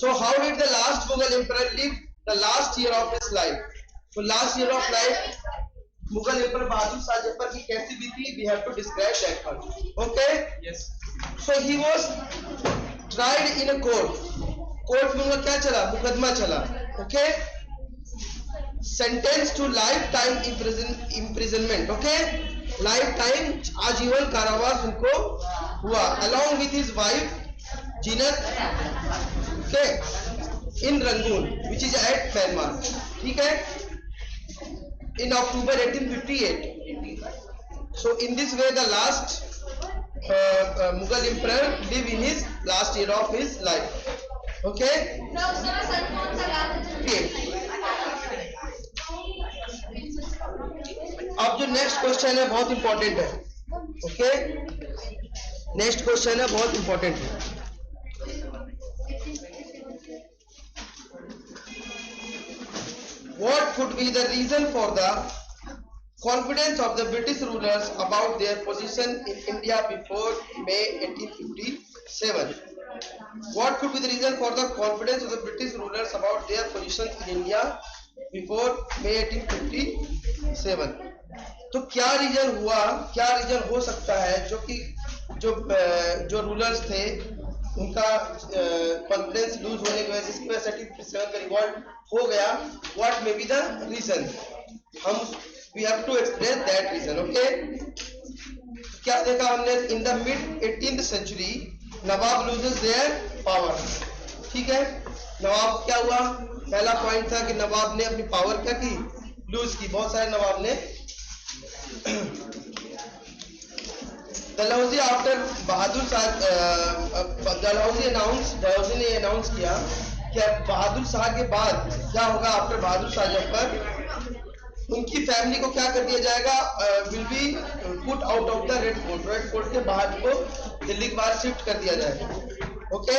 So how did the last Mughal emperor live the last year of his life? So last year of life Mughal emperor बहादुर शाह जफर की कैसी बीती? We have to describe that one. Okay? Yes. So he was tried in a court. Court में उनका क्या चला? मुकदमा चला. Okay? Sentenced to lifetime imprisonment. Okay? Lifetime आजीवन कारावास उनको हुआ. Along with his wife Zeenat. Okay? In Rangoon, which is at Myanmar. ठीक है? In October 1858. So in this way the last Mughal emperor lived in his last year of his life. Okay? अब जो next question है बहुत important है. Okay, next question है बहुत important है. What could be the reason for the confidence of the British rulers about their position in India before May 1857? What could be the reason for the confidence of the British rulers about their position in India before May 1857? तो क्या reason हुआ, क्या reason हो सकता है जो कि जो रूलर्स थे उनका कॉन्फिडेंस लूज होने की वजह से इसकी वजह से 1857 का रिवॉल्ट हो गया. What may be the reason? हम we have to explain that reason. Okay, क्या देखा हमने? In the mid 18th century nawab loses their power. ठीक है, नवाब क्या हुआ? पहला पॉइंट था कि नवाब ने अपनी पावर क्या की? लूज की. बहुत सारे नवाब ने डलहौजी आफ्टर बहादुर शाह डलहौजी ने अनाउंस किया कि बहादुर शाह के बाद क्या होगा? आफ्टर बहादुर शाह जफर उनकी फैमिली को क्या कर दिया जाएगा? Will be put out of the red fort. Red fort के बाहर को दिल्ली के बाहर शिफ्ट कर दिया जाएगा. ओके,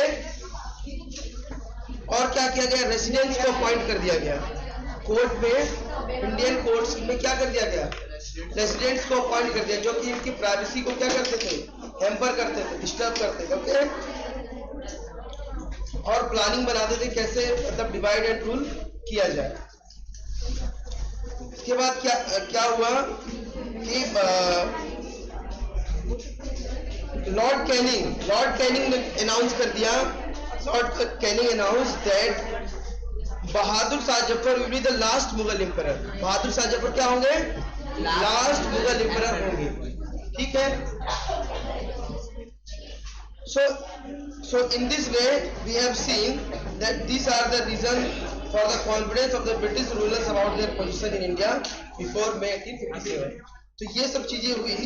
और क्या किया गया? रेसिडेंट्स को अपॉइंट कर दिया गया. कोर्ट में, इंडियन कोर्ट्स में क्या कर दिया गया? रेसिडेंट्स को अपॉइंट कर दिया, जो कि इनकी प्राइवेसी को क्या करते थे? हैम्पर करते थे, डिस्टर्ब करते थे. ओके, और प्लानिंग बनाते थे कैसे मतलब डिवाइड एंड रूल किया जाए. इसके बाद क्या हुआ कि लॉर्ड कैनिंग ने अनाउंस कर दिया. Lord Canning announce that Bahadur Shah Zafar will be the last Mughal emperor. Bahadur Shah Zafar क्या होंगे? लास्ट मुगल एम्परर होंगे. ठीक है. So in this way we have seen that these are the reason for the confidence of the British rulers about their position in India before May 1857. तो ये सब चीजें हुई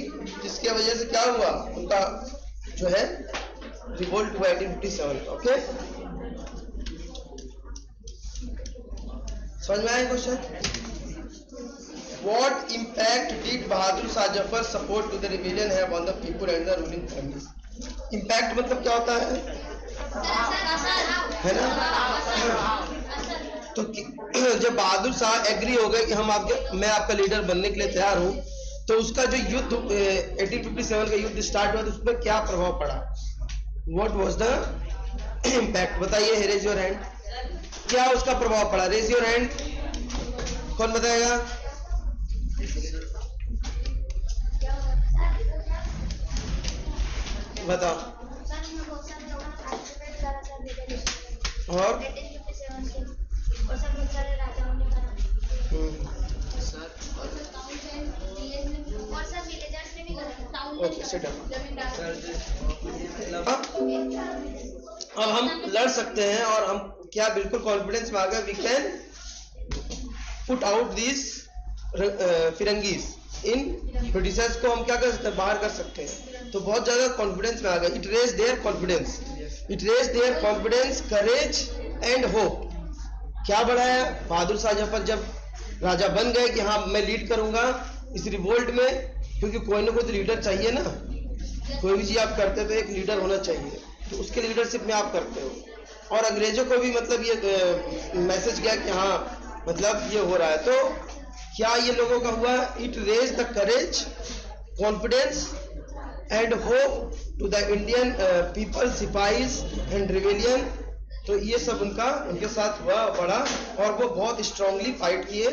जिसके वजह से क्या हुआ? उनका जो है रिवोल्ट हुआ 1857. ओके, समझ में आया question? What impact did Bahadur Shah Jafar support to the rebellion have on the people and the ruling families? Impact मतलब क्या होता है ना? तो जब बहादुर शाह एग्री हो गए कि मैं आपका लीडर बनने के लिए तैयार हूं, तो उसका जो युद्ध 1857 का युद्ध स्टार्ट हुआ तो उस पर क्या प्रभाव पड़ा? What was the impact? बताइए, रेज योर हैंड. क्या उसका प्रभाव पड़ा? Raise your hand. कौन बताएगा? बताओ. और अब हम लड़ सकते हैं और हम क्या बिल्कुल कॉन्फिडेंस में आ गए. We can put out this firangis in Britishers को हम क्या कर सकते हैं? बाहर कर सकते हैं. तो बहुत ज्यादा कॉन्फिडेंस में आ गए. It raise their confidence, courage and hope. क्या बढ़ाया? बहादुर शाह जफर जब राजा बन गए कि हाँ मैं लीड करूंगा इस रिवोल्ट में, क्योंकि कोई ना कोई तो लीडर चाहिए ना. कोई भी चीज आप करते तो एक लीडर होना चाहिए, तो उसके लीडरशिप में आप करते हो. और अंग्रेजों को भी मतलब ये मैसेज गया कि हाँ मतलब ये हो रहा है. तो क्या ये लोगों का हुआ? It raise the courage, confidence and hope to the Indian people, sipahis and rebellion. तो ये सब उनके साथ हुआ बड़ा, और वो बहुत स्ट्रांगली फाइट किए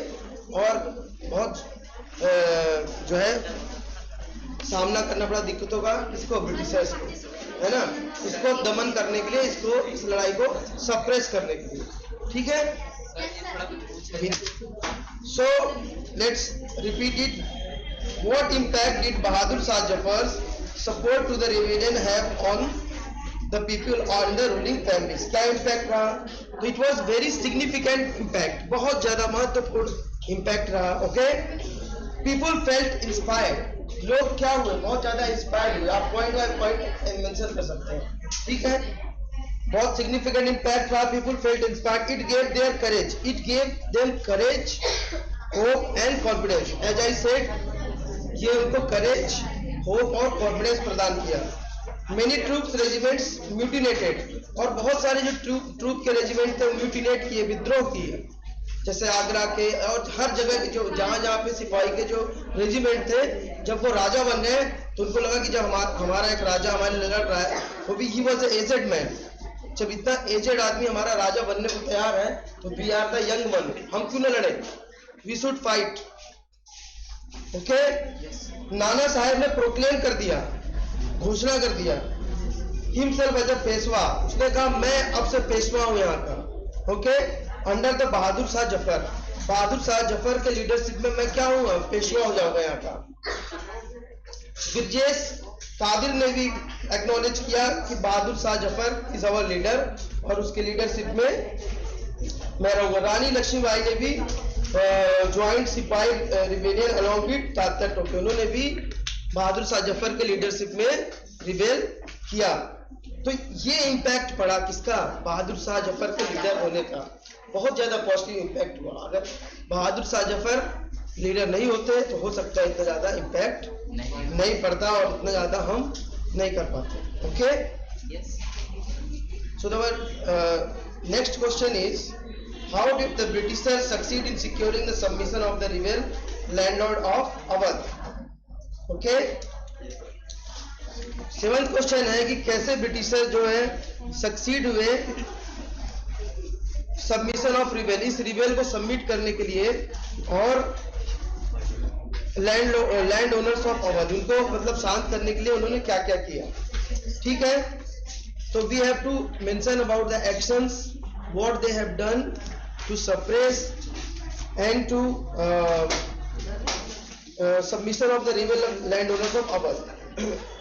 और बहुत जो है सामना करना पड़ा दिक्कतों का, इसको ब्रिटिशर्स को, है ना, इसको दमन करने के लिए, इसको इस लड़ाई को सप्रेस करने के लिए, ठीक है। So let's repeat it. What impact did Bahadur Shah Zafar's support to the rebellion have on the people on the ruling families? क्या इम्पैक्ट रहा? तो it was very significant impact, बहुत ज्यादा महत्वपूर्ण इम्पैक्ट रहा। ओके, पीपल फेल्ट इंस्पायर्ड, लोग क्या हुए, बहुत ज्यादा इंस्पायर्ड हुए। आप पॉइंट बाय पॉइंट मेंशन कर सकते हैं, ठीक है। बहुत सिग्निफिकेंट इम्पैक्ट रहा, people felt inspired, it gave their courage, it gave them courage, hope and confidence. As I said, ये उनको करेज, होप और कॉन्फिडेंस प्रदान किया। मेनी ट्रूप्स रेजिमेंट्स म्यूटिनेटेड, और बहुत सारे जो ट्रूप के रेजिमेंट थे म्यूटिनेट किए, विद्रोह किए, जैसे आगरा के और हर जगह के जो जहां जहां पे सिपाही के जो रेजिमेंट थे, जब वो राजा बन गए तो उनको लगा कि जब हमारा एक राजा हमारे लिए लड़ रहा है, वो भी ही वॉज एजेड मैन, जब इतना एजेड आदमी हमारा राजा बनने को तैयार है तो we are the young one, हम क्यों न लड़े, we should fight. Okay, Nana Saheb ने प्रोक्लेम कर दिया, घोषणा कर दिया, हिमसेल्फ एज अ पेशवा, उसने कहा मैं अब से पेशवा हूं यहाँ का। ओके, अंडर द बहादुर शाह जफर, बहादुर शाह जफर के लीडरशिप में मैं क्या हूँ, पेशवा हो जाऊंगा यहाँ का। ब्रिजेश कादिर ने भी एक्नॉलेज किया कि Bahadur Shah Zafar is our leader, और उसके लीडरशिप में मैं रहूंगा। रानी लक्ष्मीबाई ने भी ज्वाइंट सिपाही rebellion along with Tatya Tope, उन्होंने भी बहादुर शाह जफर के लीडरशिप में रिबेल किया। तो ये इम्पैक्ट पड़ा किसका, बहादुर शाह जफर के लीडर होने का, बहुत ज्यादा पॉजिटिव इम्पैक्ट हुआ। अगर बहादुर शाह जफर लीडर नहीं होते तो हो सकता है इतना ज्यादा इम्पैक्ट नहीं पड़ता और इतना ज्यादा हम नहीं कर पाते। Okay, so the next question is, how did the Britishers succeed in securing the submission of the rebel landlord of Awadh? Okay, seventh question है कि कैसे ब्रिटिशर जो है सक्सीड हुए सबमिशन ऑफ रिबेल, इस रिबेल को सबमिट करने के लिए, और लैंड ओनर्स ऑफ अवध, उनको मतलब शांत करने के लिए उन्होंने क्या क्या किया। ठीक है, तो we have to mention about the actions what they have done to suppress and to submission of the rebel land owners of Awadh.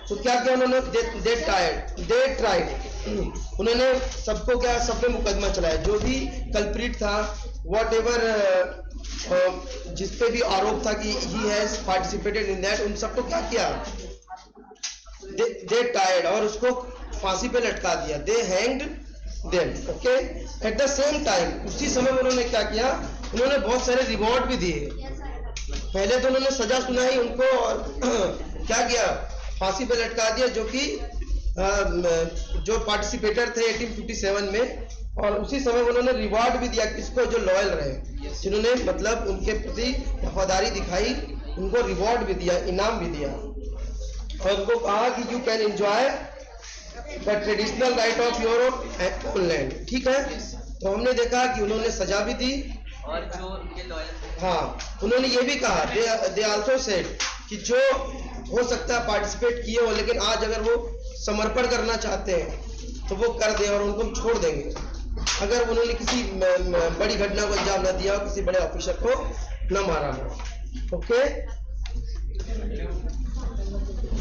तो क्या किया उन्होंने, दे ट्राइड, उन्होंने सबको क्या, सब पे मुकदमा चलाया, जो भी कल्प्रिट था, वॉट एवर जिस पे भी आरोप था कि he has participated in that, उन सबको क्या किया, दे टायर्ड, और उसको फांसी पे लटका दिया, they hanged them. Okay, at the same time, उसी समय में उन्होंने क्या किया, उन्होंने बहुत सारे रिवॉर्ड भी दिए। पहले तो उन्होंने सजा सुनाई उनको, और क्या किया, फांसी पे लटका दिया, जो कि जो पार्टिसिपेटर थे 1857 में, और उसी समय उन्होंने रिवार्ड भी दिया किसको, जो लॉयल रहे, जिन्होंने मतलब उनके प्रति वफादारी दिखाई, उनको रिवॉर्ड भी दिया, इनाम भी दिया, और उनको कहा कि you can enjoy the traditional right of your own land. ठीक है, तो हमने देखा कि उन्होंने सजा भी दी, और जो उनके लॉयल, हाँ, उन्होंने ये भी कहा, दे आल्सो सेड कि जो हो सकता है पार्टिसिपेट किए हो, लेकिन आज अगर वो समर्पण करना चाहते हैं तो वो कर दें और उनको छोड़ देंगे, अगर उन्होंने किसी बड़ी घटना को अंजाम न दिया हो, किसी बड़े ऑफिसर को न मारा हो। Okay,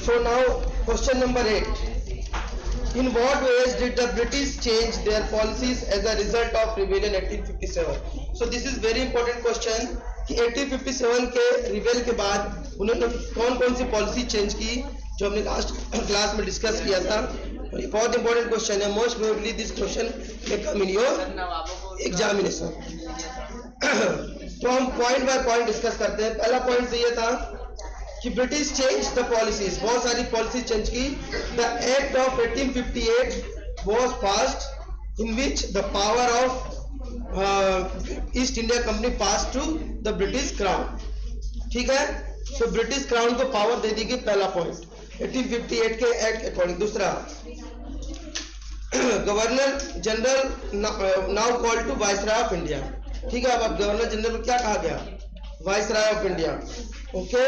so now question number 8, in what ways did the British change their policies as a result of rebellion 1857? So this is very important question कि 1857 के रिबेल के बाद उन्होंने कौन कौन सी पॉलिसी चेंज की, जो हमने लास्ट क्लास में डिस्कस किया था, और ये बहुत इंपॉर्टेंट क्वेश्चन है। Most probably this question may come in your examination. तो हम पॉइंट बाय पॉइंट डिस्कस करते हैं। पहला पॉइंट तो ये था कि ब्रिटिश चेंज द पॉलिसीज, बहुत सारी पॉलिसी चेंज की। The act of 1858 was passed in which the power of East India Company pass to the British crown. ठीक है, सो ब्रिटिश क्राउन को पावर दे दी गई, पहला पॉइंट 1858 के एक्ट अकॉर्डिंग। दूसरा, governor general now called to viceroy of India. ठीक है, अब गवर्नर जनरल को क्या कहा गया? Viceroy of India. Okay,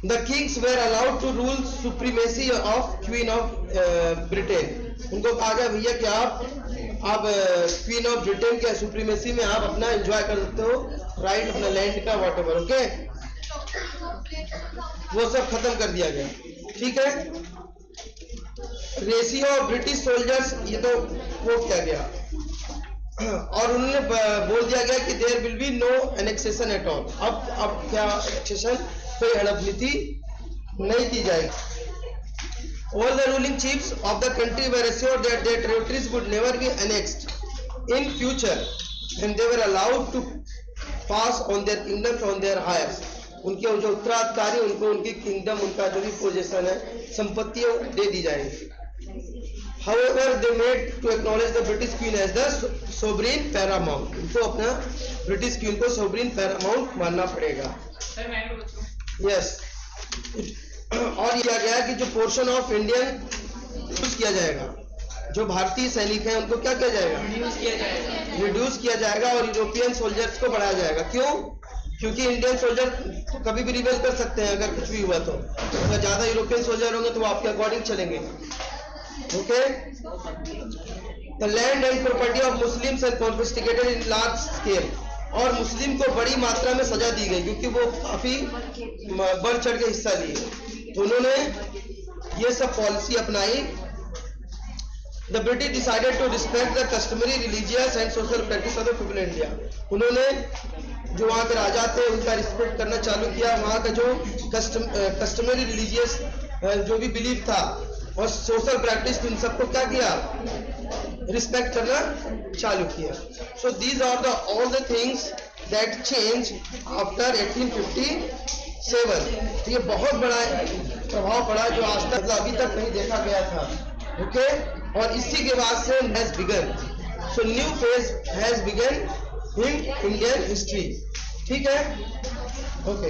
the kings were allowed to rule supremacy of queen of Britain. उनको कहा गया भैया कि आप क्वीन ऑफ ब्रिटेन के सुप्रीमेसी में आप अपना एंजॉय कर सकते हो, राइट अपना लैंड का, वॉट एवर। ओके, वो सब खत्म कर दिया गया। ठीक है, रेशियो ऑफ ब्रिटिश सोल्जर्स, ये तो वो किया गया, और उन्होंने बोल दिया गया कि there will be no annexation at all. अब क्या एनेक्सेशन, कोई हड़प नीति नहीं की जाएगी। All the ruling chiefs of the country were assured that their territories would never be annexed in future and they were allowed to pass on their kingdoms on their heirs। उनके जो उत्तराधिकारी, उनको उनकी किंगडम, उनका जो भी position है, संपत्तियां दे दी जाएंगी। However, they made to acknowledge the British Queen as the sovereign paramount। उनको अपना ब्रिटिश क्वीन को sovereign paramount मानना पड़ेगा। यस, और यह गया कि जो पोर्शन ऑफ इंडियन यूज किया जाएगा, जो भारतीय सैनिक हैं उनको क्या किया जाएगा? रिड्यूस किया जाएगा, और यूरोपियन सोल्जर्स को बढ़ाया जाएगा। क्यों? क्योंकि इंडियन सोल्जर तो कभी भी रिबेल कर सकते हैं अगर कुछ भी हुआ तो। अगर ज्यादा यूरोपियन सोल्जर होंगे तो वो आपके अकॉर्डिंग चलेंगे। Okay, the land and property of Muslims and confiscated in large scale. और मुस्लिम को बड़ी मात्रा में सजा दी गई क्योंकि वो काफी बढ़ चढ़ के हिस्सा लिए, तो उन्होंने ये सब पॉलिसी अपनाई। The British decided to respect the customary, religious and social practice of the people in India. उन्होंने जो वहाँ के राजा थे उनका रिस्पेक्ट करना चालू किया। वहाँ का जो कस्टमरी, रिलीजियस जो भी बिलीफ था और सोशल प्रैक्टिस, उन सबको क्या किया? रिस्पेक्ट करना चालू किया। So these are the all the things that change after 1857। ये बहुत बड़ा प्रभाव पड़ा जो आज तक अभी तक नहीं देखा गया था। ओके, और इसी के बाद से has begin, so new phase has begin in Indian history. ठीक है, ओके।